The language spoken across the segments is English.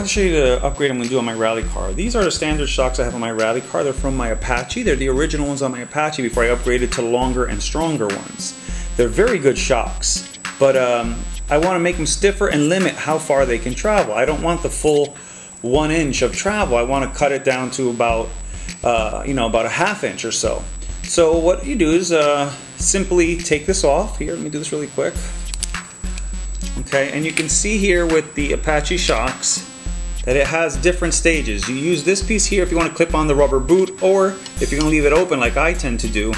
wanted to show you the upgrade I'm going to do on my rally car. These are the standard shocks I have on my rally car. They're from my Apache. They're the original ones on my Apache before I upgraded to longer and stronger ones. They're very good shocks, but I want to make them stiffer and limit how far they can travel. I don't want the full 1 inch of travel. I want to cut it down to about about a ½ inch or so. So what you do is simply take this off. Here, let me do this really quick. Okay, and you can see here with the Apache shocks that it has different stages. You use this piece here if you want to clip on the rubber boot, or if you're going to leave it open like I tend to do,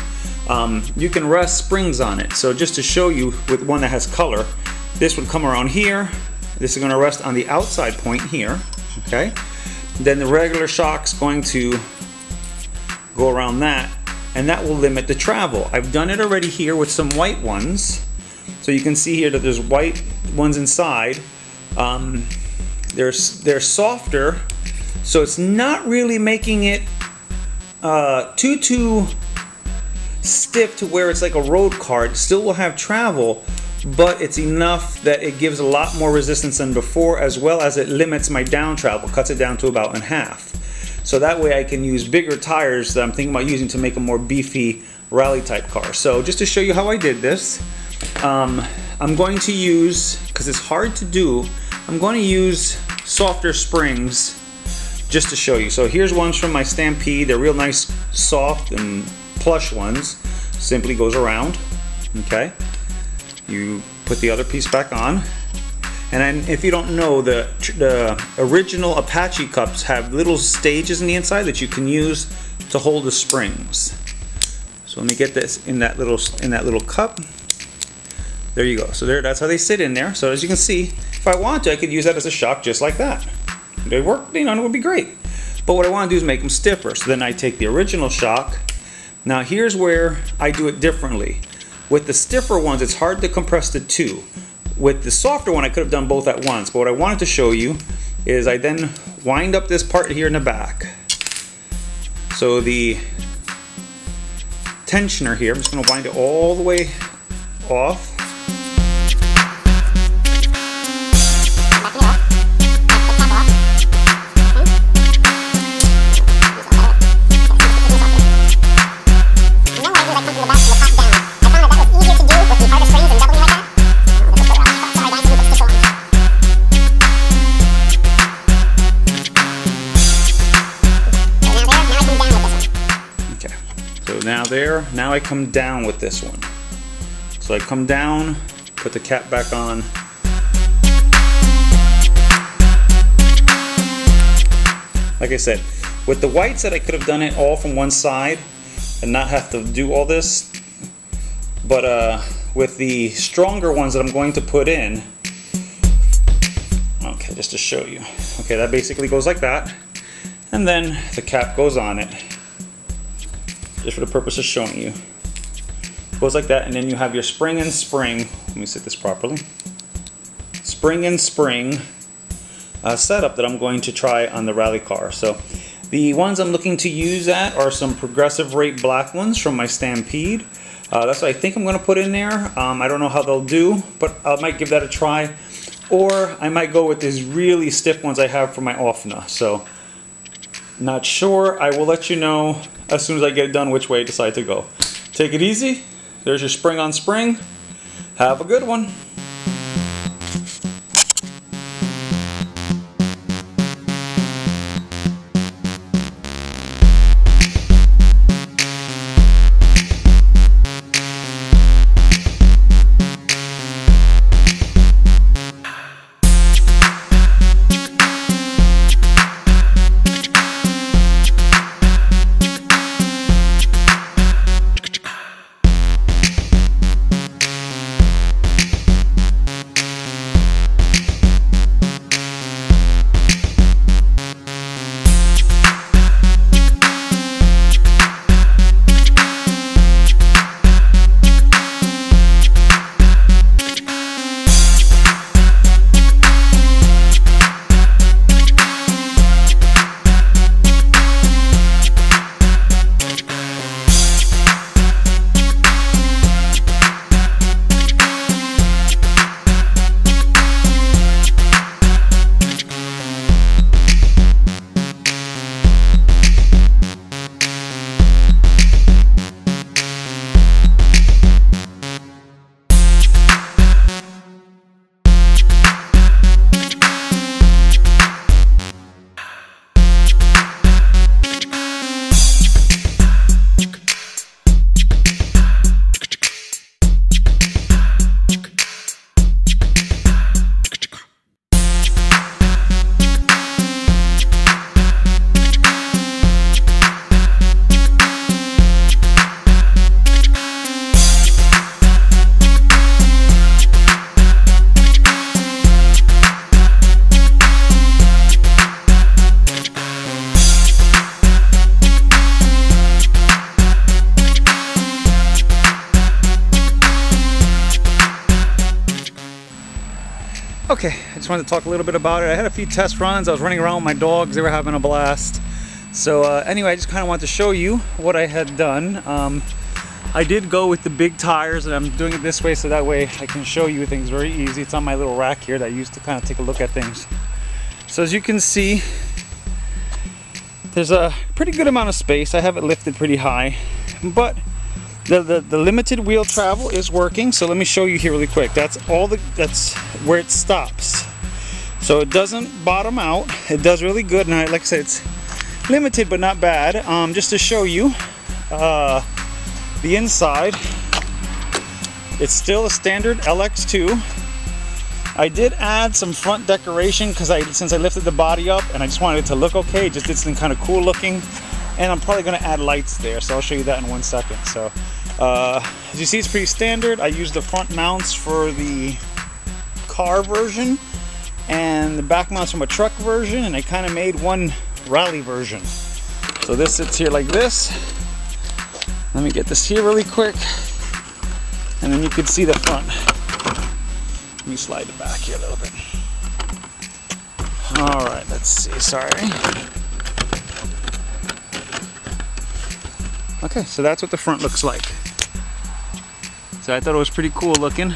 you can rest springs on it. So just to show you with one that has color, this would come around here. This is going to rest on the outside point here. Okay, then the regular shock's going to go around that, and that will limit the travel. I've done it already here with some white ones. So you can see here that there's white ones inside. They're softer, so it's not really making it too stiff to where it's like a road car. It still will have travel, but it's enough that it gives a lot more resistance than before, as well as it limits my down travel, cuts it down to about in half. So that way I can use bigger tires that I'm thinking about using to make a more beefy rally type car. So just to show you how I did this, I'm going to use, because it's hard to do, I'm going to use softer springs just to show you. So here's ones from my Stampede. They're real nice, soft and plush ones. Simply goes around. Okay, you put the other piece back on, and then if you don't know, the original Apache cups have little stages in the inside that you can use to hold the springs. So let me get this in that little cup. There you go. So that's how they sit in there. So as you can see, if I want to, I could use that as a shock just like that. They work, it would be great. But what I want to do is make them stiffer. So then I take the original shock. Now here's where I do it differently. With the stiffer ones, it's hard to compress the two. With the softer one, I could have done both at once. But what I wanted to show you is I then wind up this part here in the back. So the tensioner here, I'm just going to wind it all the way off. Now I come down with this one. So I come down, put the cap back on. Like I said, with the whites that I could have done it all from one side and not have to do all this, but with the stronger ones that I'm going to put in, okay, just to show you. Okay, that basically goes like that, and then the cap goes on it. Just for the purpose of showing you. Goes like that, and then you have your spring and spring. Let me set this properly. Spring and spring setup that I'm going to try on the rally car. So the ones I'm looking to use are some progressive rate black ones from my Stampede. That's what I think I'm going to put in there. I don't know how they'll do, but I might give that a try. Or I might go with these really stiff ones I have for my OFNA. So not sure. I will let you know as soon as I get it done which way I decide to go. Take it easy. There's your spring on spring. Have a good one. Okay, I just wanted to talk a little bit about it. I had a few test runs. I was running around with my dogs. They were having a blast. So anyway, I just kind of wanted to show you what I had done. I did go with the big tires, and I'm doing it this way so that way I can show you things very easy. It's on my little rack here that I used to kind of take a look at things. So as you can see, there's a pretty good amount of space. I have it lifted pretty high, but the limited wheel travel is working. So let me show you here really quick. That's where it stops. So it doesn't bottom out. It does really good, and like I said, it's limited but not bad. Just to show you the inside, it's still a standard Lx2. I did add some front decoration because since I lifted the body up and I just wanted it to look okay, just did something kind of cool looking. And I'm probably going to add lights there, so I'll show you that in 1 second. So as you see, it's pretty standard. I used the front mounts for the car version and the back mounts from a truck version, and I kind of made one rally version. So this sits here like this. Let me get this here really quick, and then you can see the front. Let me slide it back here a little bit. All right, let's see, sorry. Okay, so that's what the front looks like. So I thought it was pretty cool looking.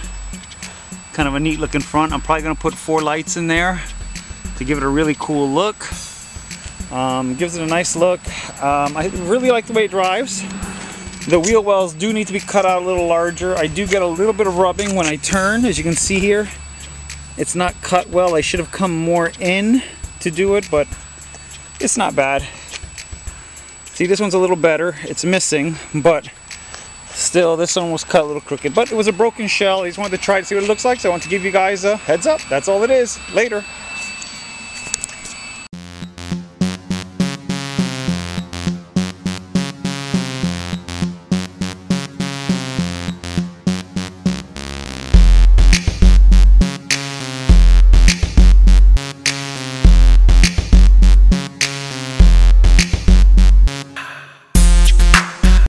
Kind of a neat looking front. I'm probably gonna put 4 lights in there to give it a really cool look. Gives it a nice look. I really like the way it drives. The wheel wells do need to be cut out a little larger. I do get a little bit of rubbing when I turn, as you can see here. It's not cut well. I should have come more in to do it, but it's not bad. See, this one's a little better. It's missing, but still, this one was cut a little crooked. But it was a broken shell. I just wanted to try to see what it looks like, so I want to give you guys a heads up. That's all it is. Later.